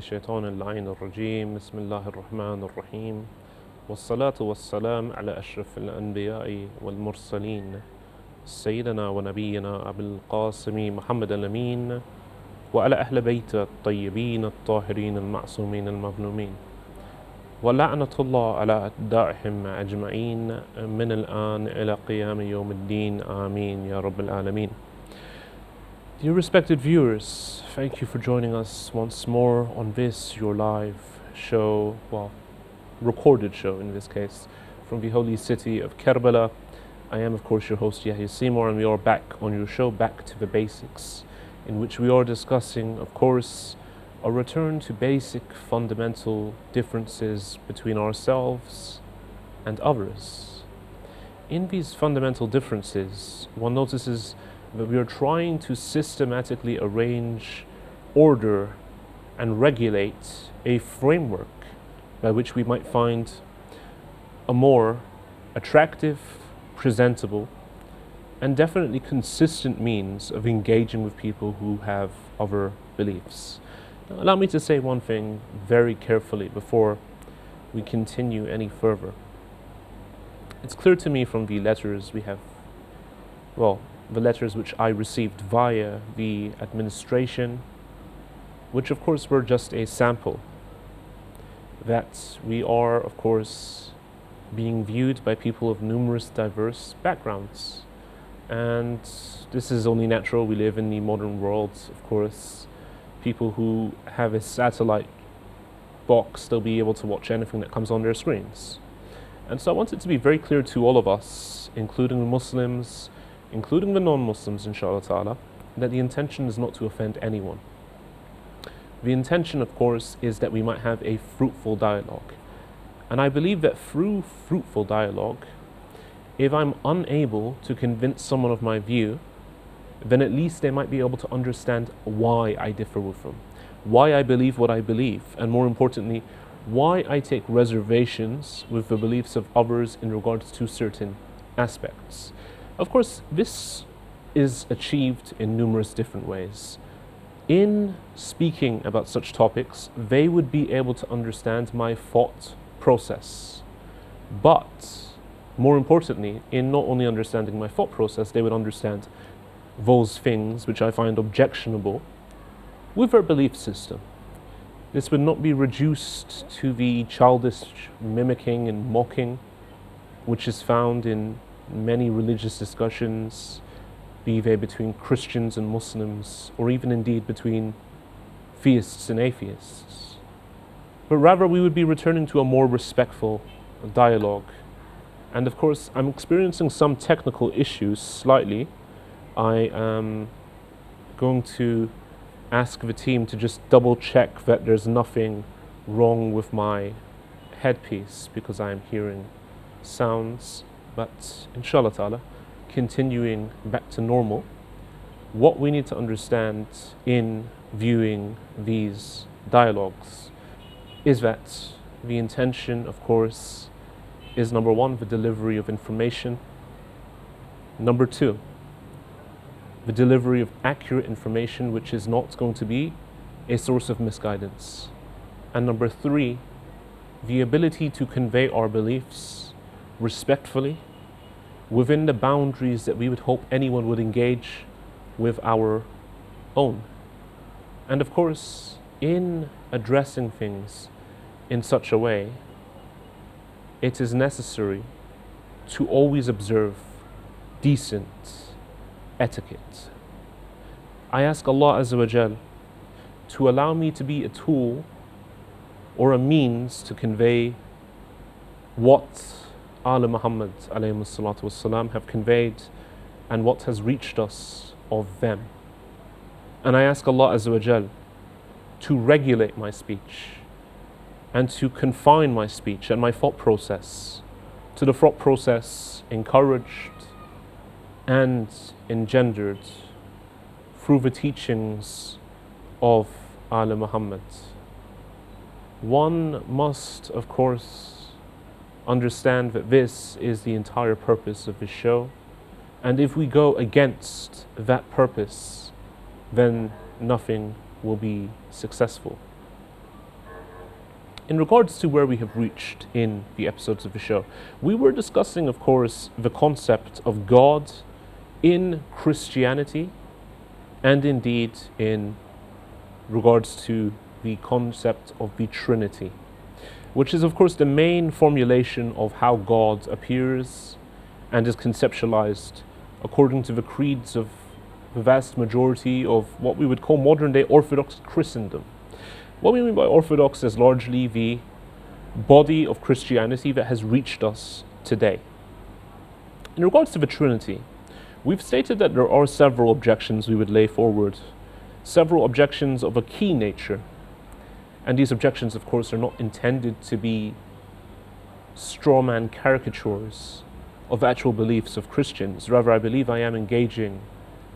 الشيطان اللعين الرجيم بسم الله الرحمن الرحيم والصلاة والسلام على أشرف الأنبياء والمرسلين سيدنا ونبينا أبي القاسم محمد الأمين وعلى أهل بيت الطيبين الطاهرين المعصومين المظلومين ولعنة الله على أعدائهم أجمعين من الآن إلى قيام يوم الدين آمين يا رب العالمين. Dear respected viewers, thank you for joining us once more on this, your live show, well, recorded show in this case, from the holy city of Karbala. I am, of course, your host, Yahya Seymour, and we are back on your show, Back to the Basics, in which we are discussing, of course, a return to basic fundamental differences between ourselves and others. In these fundamental differences, one notices that we are trying to systematically arrange, order, and regulate a framework by which we might find a more attractive, presentable, and definitely consistent means of engaging with people who have other beliefs. Now, allow me to say one thing very carefully before we continue any further. It's clear to me from the letters we have, well, the letters which I received via the administration, which of course were just a sample, that we are of course being viewed by people of numerous diverse backgrounds. And this is only natural. We live in the modern world, of course. People who have a satellite box, they'll be able to watch anything that comes on their screens. And so I want it to be very clear to all of us, including the Muslims, including the non-Muslims, inshallah ta'ala, that the intention is not to offend anyone. The intention, of course, is that we might have a fruitful dialogue. And I believe that through fruitful dialogue, if I'm unable to convince someone of my view, then at least they might be able to understand why I differ with them, why I believe what I believe, and more importantly, why I take reservations with the beliefs of others in regards to certain aspects. Of course, this is achieved in numerous different ways. In speaking about such topics, they would be able to understand my thought process. But more importantly, in not only understanding my thought process, they would understand those things which I find objectionable with their belief system. This would not be reduced to the childish mimicking and mocking which is found in many religious discussions, be they between Christians and Muslims, or even indeed between theists and atheists. But rather we would be returning to a more respectful dialogue. And of course, I'm experiencing some technical issues slightly. I am going to ask the team to just double check that there's nothing wrong with my headpiece, because I am hearing sounds. But inshallah ta'ala, continuing back to normal, what we need to understand in viewing these dialogues is that the intention, of course, is number one, the delivery of information. Number two, the delivery of accurate information which is not going to be a source of misguidance. And number three, the ability to convey our beliefs respectfully within the boundaries that we would hope anyone would engage with our own. And of course, in addressing things in such a way, it is necessary to always observe decent etiquette. I ask Allah Azza wa Jal to allow me to be a tool or a means to convey what Al Muhammad alayhi salatu wassalam have conveyed and what has reached us of them. And I ask Allah Azza wa Jal to regulate my speech and to confine my speech and my thought process to the thought process encouraged and engendered through the teachings of Al Muhammad. One must, of course, understand that this is the entire purpose of this show, and if we go against that purpose, then nothing will be successful. in regards to where we have reached in the episodes of the show, we were discussing, of course, the concept of God in Christianity and indeed in regards to the concept of the Trinity, which is, of course, the main formulation of how God appears and is conceptualized according to the creeds of the vast majority of what we would call modern-day Orthodox Christendom. What we mean by Orthodox is largely the body of Christianity that has reached us today. In regards to the Trinity, we've stated that there are several objections we would lay forward, several objections of a key nature. And these objections, of course, are not intended to be strawman caricatures of actual beliefs of Christians. Rather, I believe I am engaging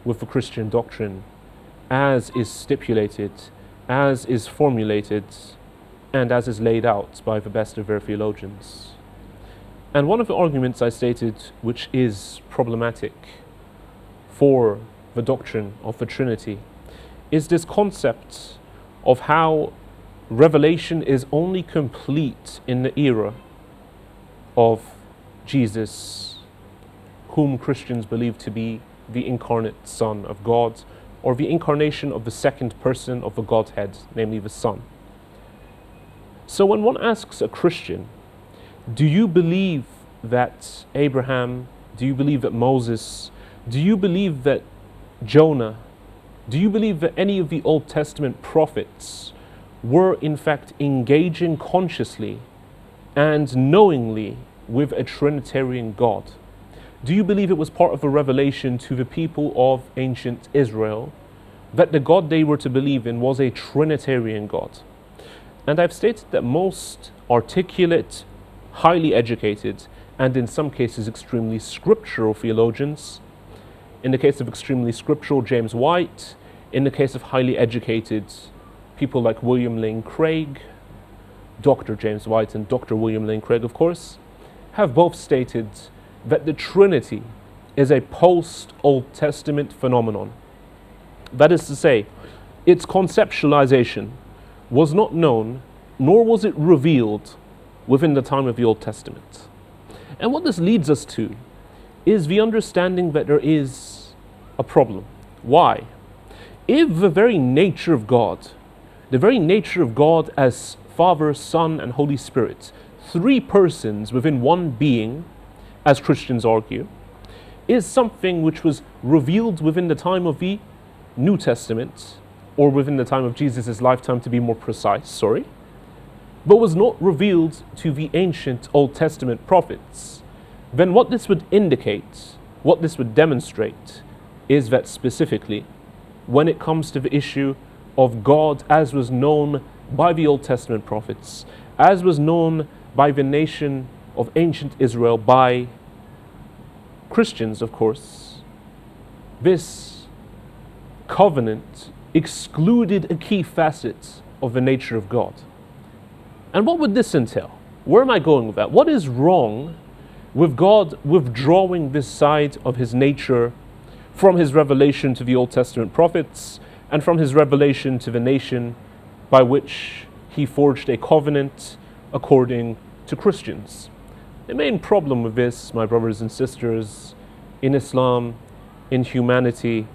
with the Christian doctrine as is stipulated, as is formulated, and as is laid out by the best of their theologians. And one of the arguments I stated, which is problematic for the doctrine of the Trinity, is this concept of how revelation is only complete in the era of Jesus, whom Christians believe to be the incarnate Son of God, or the incarnation of the second person of the Godhead, namely the Son. So when one asks a Christian, do you believe that Abraham, do you believe that Moses, do you believe that Jonah, do you believe that any of the Old Testament prophets were in fact engaging consciously and knowingly with a Trinitarian God? Do you believe it was part of a revelation to the people of ancient Israel that the God they were to believe in was a Trinitarian God? And I've stated that most articulate, highly educated, and in some cases extremely scriptural theologians, in the case of extremely scriptural, James White, in the case of highly educated people like William Lane Craig, Dr. James White and Dr. William Lane Craig, of course, have both stated that the Trinity is a post-Old Testament phenomenon. That is to say, its conceptualization was not known, nor was it revealed within the time of the Old Testament. And what this leads us to is the understanding that there is a problem. Why? If the very nature of God as Father, Son, and Holy Spirit, three persons within one being, as Christians argue, is something which was revealed within the time of the New Testament, or within the time of Jesus' lifetime to be more precise, but was not revealed to the ancient Old Testament prophets, then what this would indicate, what this would demonstrate, is that specifically, when it comes to the issue of God as was known by the Old Testament prophets, as was known by the nation of ancient Israel, by Christians, of course, this covenant excluded a key facet of the nature of God. And what would this entail? Where am I going with that? What is wrong with God withdrawing this side of his nature from his revelation to the Old Testament prophets and from his revelation to the nation by which he forged a covenant according to Christians? The main problem with this, my brothers and sisters, in Islam, in humanity,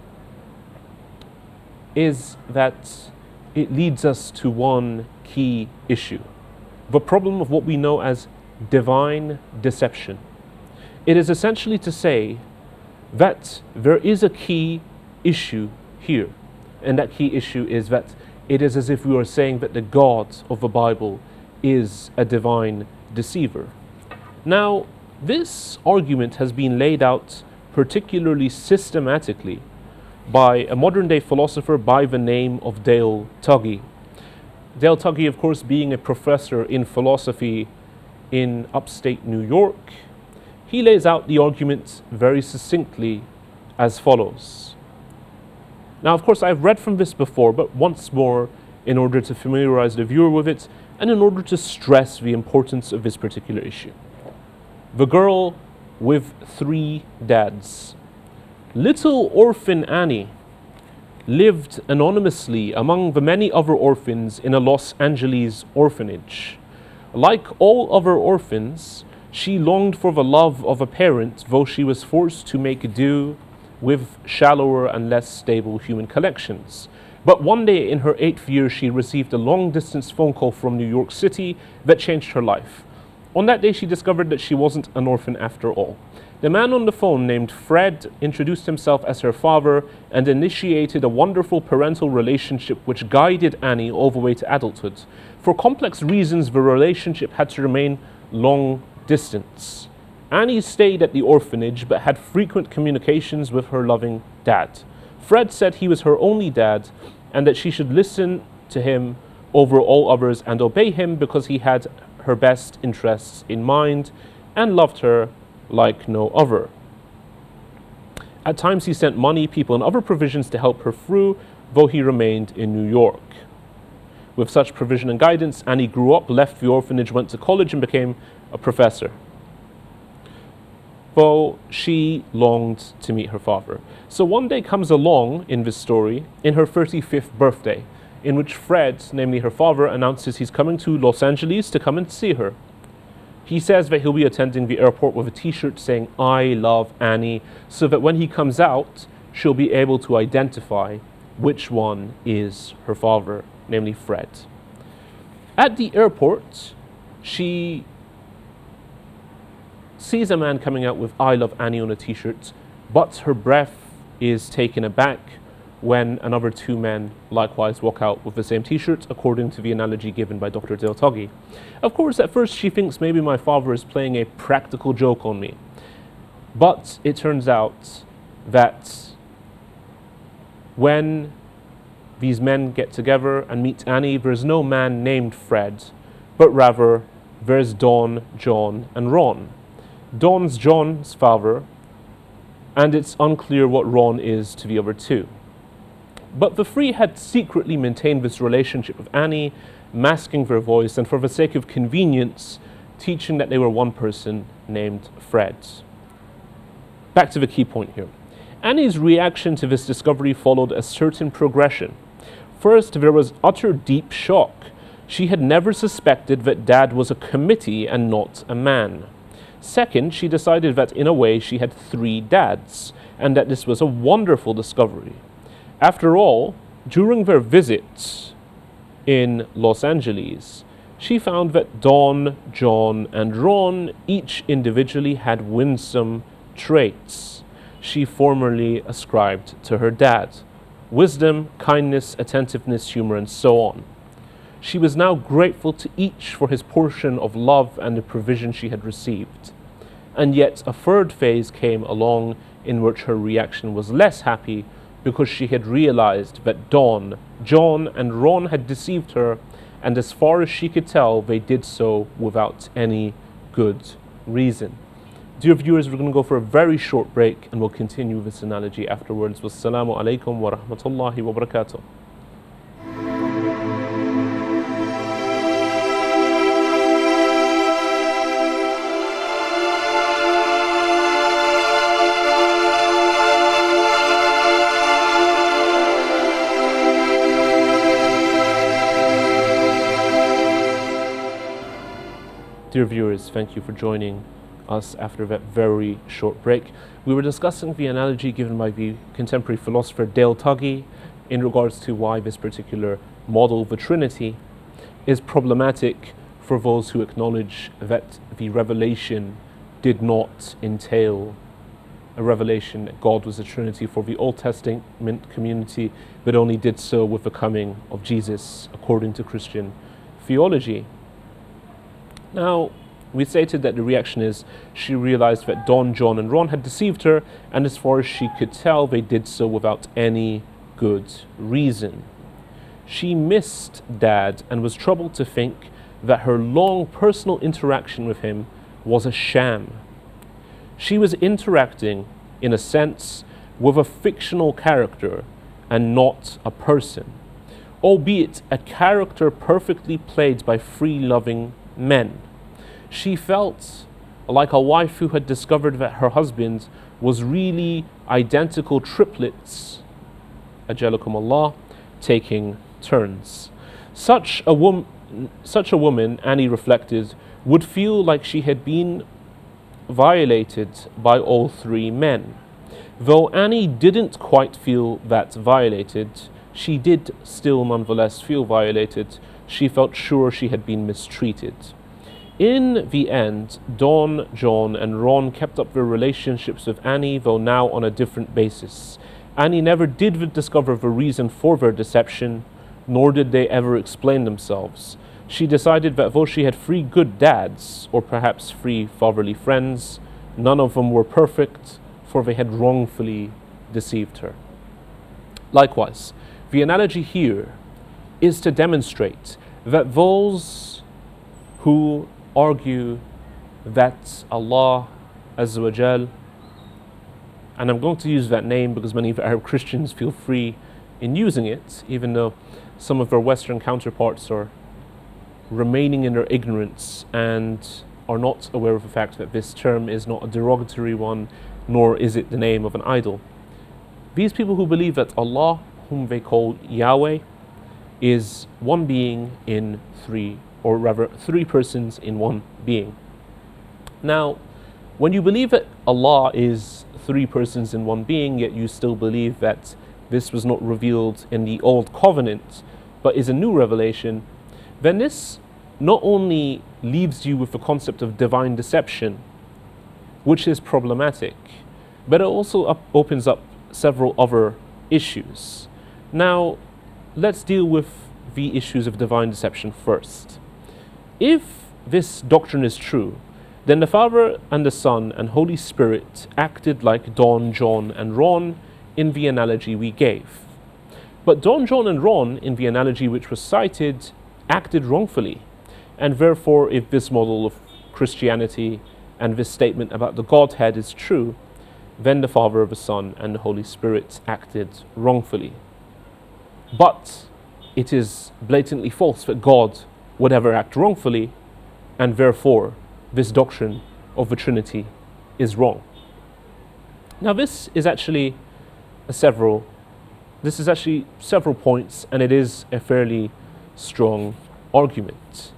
is that it leads us to one key issue: the problem of what we know as divine deception. It is essentially to say that there is a key issue here, and that key issue is that it is as if we are saying that the God of the Bible is a divine deceiver. Now, this argument has been laid out particularly systematically by a modern-day philosopher by the name of Dale Tuggy. Dale Tuggy, of course, being a professor in philosophy in upstate New York, he lays out the argument very succinctly as follows. Now, of course, I've read from this before, but once more, in order to familiarize the viewer with it, and in order to stress the importance of this particular issue. The girl with three dads. Little orphan Annie lived anonymously among the many other orphans in a Los Angeles orphanage, Like all other orphans, she longed for the love of a parent, though she was forced to make do with shallower and less stable human connections. But one day in her 8th year, she received a long-distance phone call from New York City that changed her life. On that day, she discovered that she wasn't an orphan after all. The man on the phone, named Fred, introduced himself as her father and initiated a wonderful parental relationship which guided Annie all the way to adulthood. For complex reasons, the relationship had to remain long distance. Annie stayed at the orphanage but had frequent communications with her loving dad. Fred said he was her only dad and that she should listen to him over all others and obey him because he had her best interests in mind and loved her like no other. At times he sent money, people, and other provisions to help her through, though he remained in New York. With such provision and guidance, Annie grew up, left the orphanage, went to college, and became a professor, though she longed to meet her father. So one day comes along in this story, in her 35th birthday, in which Fred, namely her father, announces he's coming to Los Angeles to come and see her. He says that he'll be attending the airport with a t-shirt saying, "I love Annie," so that when he comes out, she'll be able to identify which one is her father, namely Fred. At the airport, she sees a man coming out with "I love Annie" on a t-shirt, but her breath is taken aback when another 2 men likewise walk out with the same t-shirt, according to the analogy given by Dr. Del Toghi. Of course, at first she thinks maybe my father is playing a practical joke on me. But it turns out that when these men get together and meet Annie, there's no man named Fred, but rather there's Don, John, and Ron. Don's John's father, and it's unclear what Ron is to the other 2. But the 3 had secretly maintained this relationship with Annie, masking their voice, and for the sake of convenience, teaching that they were one person named Fred. Back to the key point here. Annie's reaction to this discovery followed a certain progression. First, there was utter deep shock. She had never suspected that Dad was a committee and not a man. Second, she decided that in a way she had 3 dads, and that this was a wonderful discovery. After all, during their visit in Los Angeles, she found that Don, John, and Ron each individually had winsome traits she formerly ascribed to her dad: wisdom, kindness, attentiveness, humor, and so on. She was now grateful to each for his portion of love and the provision she had received. And yet a 3rd phase came along in which her reaction was less happy, because she had realized that Don, John, and Ron had deceived her, and as far as she could tell, they did so without any good reason. Dear viewers, we're going to go for a very short break, and we'll continue this analogy afterwards. Wassalamu alaikum wa rahmatullahi wa barakatuh. Dear viewers, thank you for joining us after that very short break. We were discussing the analogy given by the contemporary philosopher Del Toghi in regards to why this particular model of the Trinity is problematic for those who acknowledge that the revelation did not entail a revelation that God was a Trinity for the Old Testament community, but only did so with the coming of Jesus, according to Christian theology. Now, we stated that the reaction is she realized that Don, John, and Ron had deceived her, and as far as she could tell, they did so without any good reason. She missed Dad and was troubled to think that her long personal interaction with him was a sham. She was interacting, in a sense, with a fictional character and not a person, albeit a character perfectly played by free-loving men. She felt like a wife who had discovered that her husband was really identical triplets, ajalakum Allah, taking turns. Such a such a woman, Annie reflected, would feel like she had been violated by all three men. Though Annie didn't quite feel that violated, she did still nonetheless feel violated. She felt sure she had been mistreated. In the end, Dawn, John, and Ron kept up their relationships with Annie, though now on a different basis. Annie never did discover the reason for their deception, nor did they ever explain themselves. She decided that though she had three good dads, or perhaps three fatherly friends, none of them were perfect, for they had wrongfully deceived her. Likewise, the analogy here is to demonstrate that those who argue that Allah Azza wa Jal, and I'm going to use that name because many of the Arab Christians feel free in using it, even though some of their Western counterparts are remaining in their ignorance and are not aware of the fact that this term is not a derogatory one, nor is it the name of an idol. These people who believe that Allah, whom they call Yahweh, is one being in three, or rather three persons in one being. Now, when you believe that Allah is three persons in one being, yet you still believe that this was not revealed in the Old Covenant, but is a new revelation, then this not only leaves you with the concept of divine deception, which is problematic, but it also opens up several other issues. Now, let's deal with the issues of divine deception first. If this doctrine is true, then the Father and the Son and Holy Spirit acted like Dawn, John, and Ron in the analogy we gave. But Dawn, John, and Ron, in the analogy which was cited, acted wrongfully. And therefore, if this model of Christianity and this statement about the Godhead is true, then the Father, the Son, and the Holy Spirit acted wrongfully. But it is blatantly false that God would ever act wrongfully, and therefore this doctrine of the Trinity is wrong. Now this is actually several points, and it is a fairly strong argument.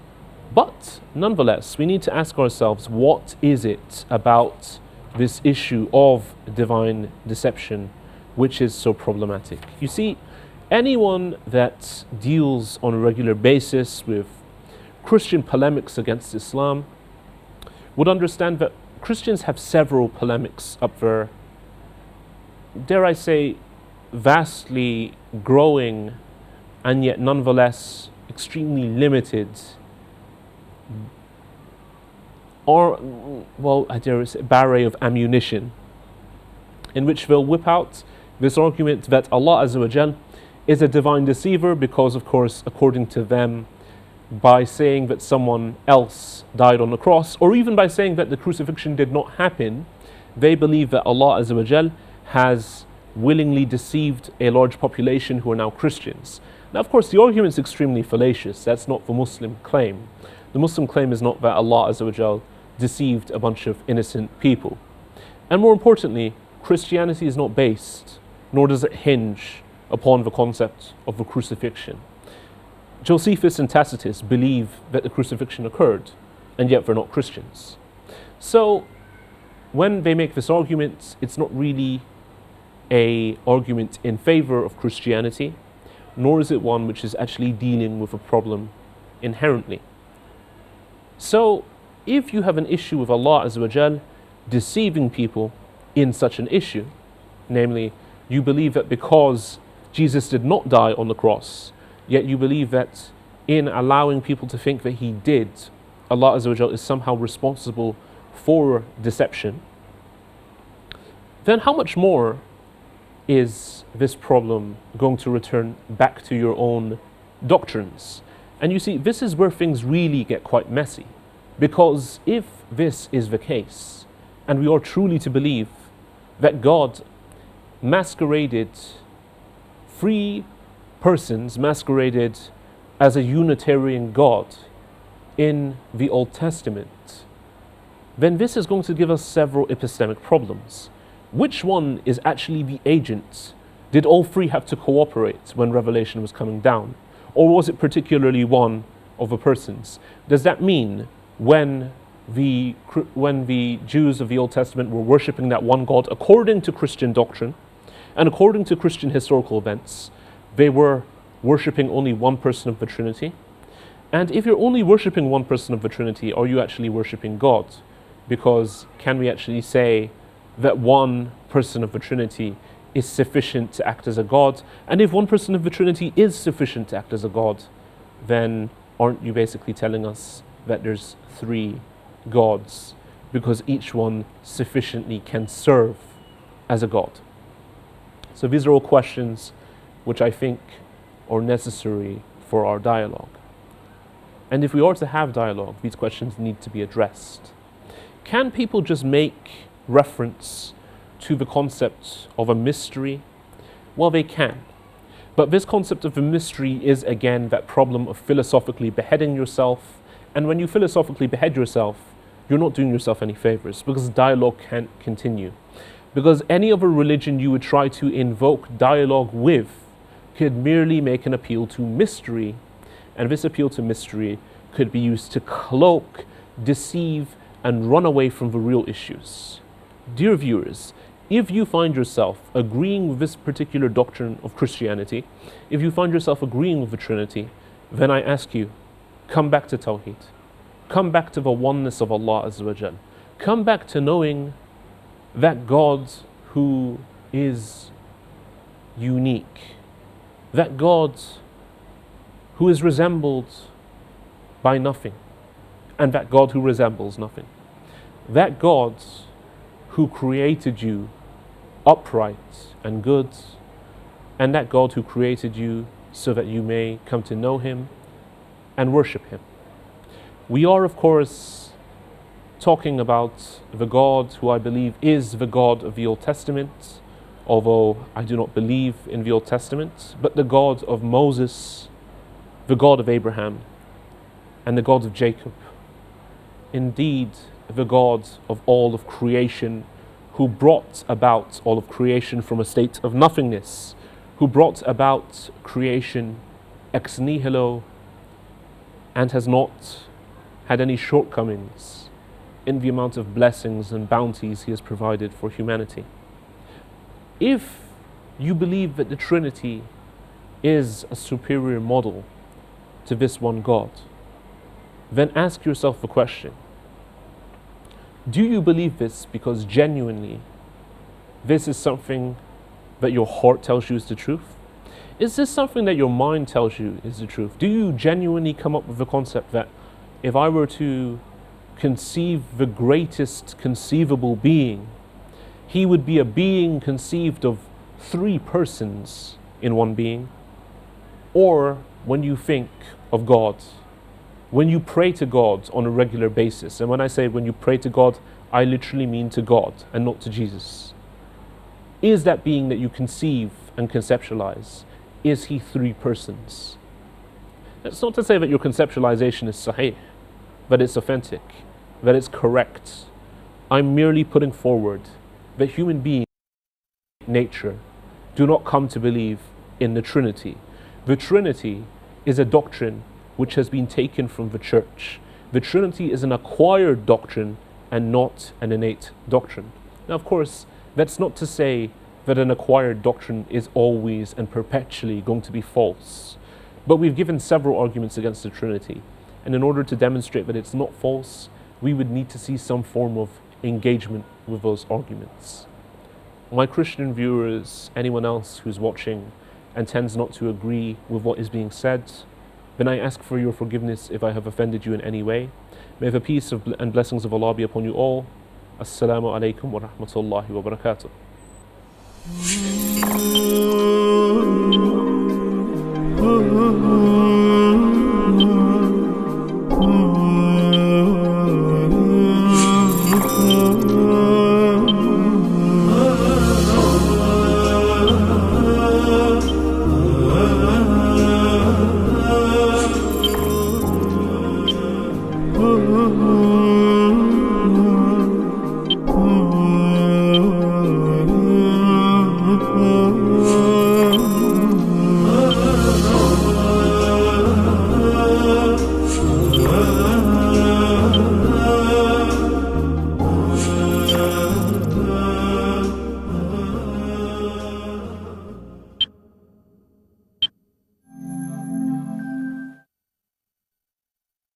But nonetheless, we need to ask ourselves, what is it about this issue of divine deception which is so problematic? You see, anyone that deals on a regular basis with Christian polemics against Islam would understand that Christians have several polemics up there, dare I say, vastly growing and yet nonetheless extremely limited, or, well, I dare say, barrage of ammunition, in which they'll whip out this argument that Allah Azza wa Jal is a divine deceiver because, of course, according to them, by saying that someone else died on the cross, or even by saying that the crucifixion did not happen, they believe that Allah Azza wa Jal has willingly deceived a large population who are now Christians. Now, of course, the argument is extremely fallacious. That's not the Muslim claim. The Muslim claim is not that Allah Azza wa Jal deceived a bunch of innocent people. And more importantly, Christianity is not based, nor does it hinge upon the concept of the crucifixion. Josephus and Tacitus believe that the crucifixion occurred, and yet they're not Christians. So, when they make this argument, it's not really an argument in favor of Christianity, nor is it one which is actually dealing with a problem inherently. So, if you have an issue with Allah Azza wa Jal deceiving people in such an issue, namely, you believe that because Jesus did not die on the cross, yet you believe that in allowing people to think that he did, Allah Azza wa Jal is somehow responsible for deception, then how much more is this problem going to return back to your own doctrines? And you see, this is where things really get quite messy. Because if this is the case, and we are truly to believe that God masqueraded, three persons masqueraded as a Unitarian God in the Old Testament, then this is going to give us several epistemic problems. Which one is actually the agent? Did all three have to cooperate when revelation was coming down? Or was it particularly one of a person's. Does that mean when the Jews of the Old Testament were worshipping that one God according to Christian doctrine and according to Christian historical events, they were worshipping only one person of the Trinity? And if you're only worshipping one person of the Trinity, are you actually worshipping God? Because can we actually say that one person of the Trinity is sufficient to act as a God? And if one person of the Trinity is sufficient to act as a God, then aren't you basically telling us that there's three gods, because each one sufficiently can serve as a God? So these are all questions which I think are necessary for our dialogue. And if we are to have dialogue, these questions need to be addressed. Can people just make reference to the concept of a mystery? Well, they can. But this concept of a mystery is, again, that problem of philosophically beheading yourself. And when you philosophically behead yourself, you're not doing yourself any favors, because dialogue can't continue. Because any other religion you would try to invoke dialogue with could merely make an appeal to mystery. And this appeal to mystery could be used to cloak, deceive, and run away from the real issues. Dear viewers, if you find yourself agreeing with this particular doctrine of Christianity, if you find yourself agreeing with the Trinity, then I ask you, come back to Tawheed. Come back to the oneness of Allah Azza wa Jal. Come back to knowing that God who is unique, that God who is resembled by nothing, and that God who resembles nothing. That God who created you upright and good, and that God who created you so that you may come to know Him and worship Him. We are, of course, talking about the God who I believe is the God of the Old Testament, although I do not believe in the Old Testament, but the God of Moses, the God of Abraham, and the God of Jacob. Indeed, the God of all of creation, who brought about all of creation from a state of nothingness, who brought about creation ex nihilo, and has not had any shortcomings in the amount of blessings and bounties He has provided for humanity. If you believe that the Trinity is a superior model to this one God, then ask yourself the question: do you believe this because genuinely this is something that your heart tells you is the truth? Is this something that your mind tells you is the truth? Do you genuinely come up with the concept that if I were to conceive the greatest conceivable being, He would be a being conceived of three persons in one being? Or when you think of God, when you pray to God on a regular basis, and when I say when you pray to God, I literally mean to God and not to Jesus, is that being that you conceive and conceptualize, is He three persons? That's not to say that your conceptualization is sahih, that it's authentic, that it's correct. I'm merely putting forward that human beings, nature, do not come to believe in the Trinity. The Trinity is a doctrine which has been taken from the church. The Trinity is an acquired doctrine and not an innate doctrine. Now, of course, that's not to say that an acquired doctrine is always and perpetually going to be false. But we've given several arguments against the Trinity. And in order to demonstrate that it's not false, we would need to see some form of engagement with those arguments. My Christian viewers, anyone else who's watching and tends not to agree with what is being said, then I ask for your forgiveness if I have offended you in any way. May the peace and blessings of Allah be upon you all. Assalamu alaikum wa rahmatullahi wa barakatuh. Oh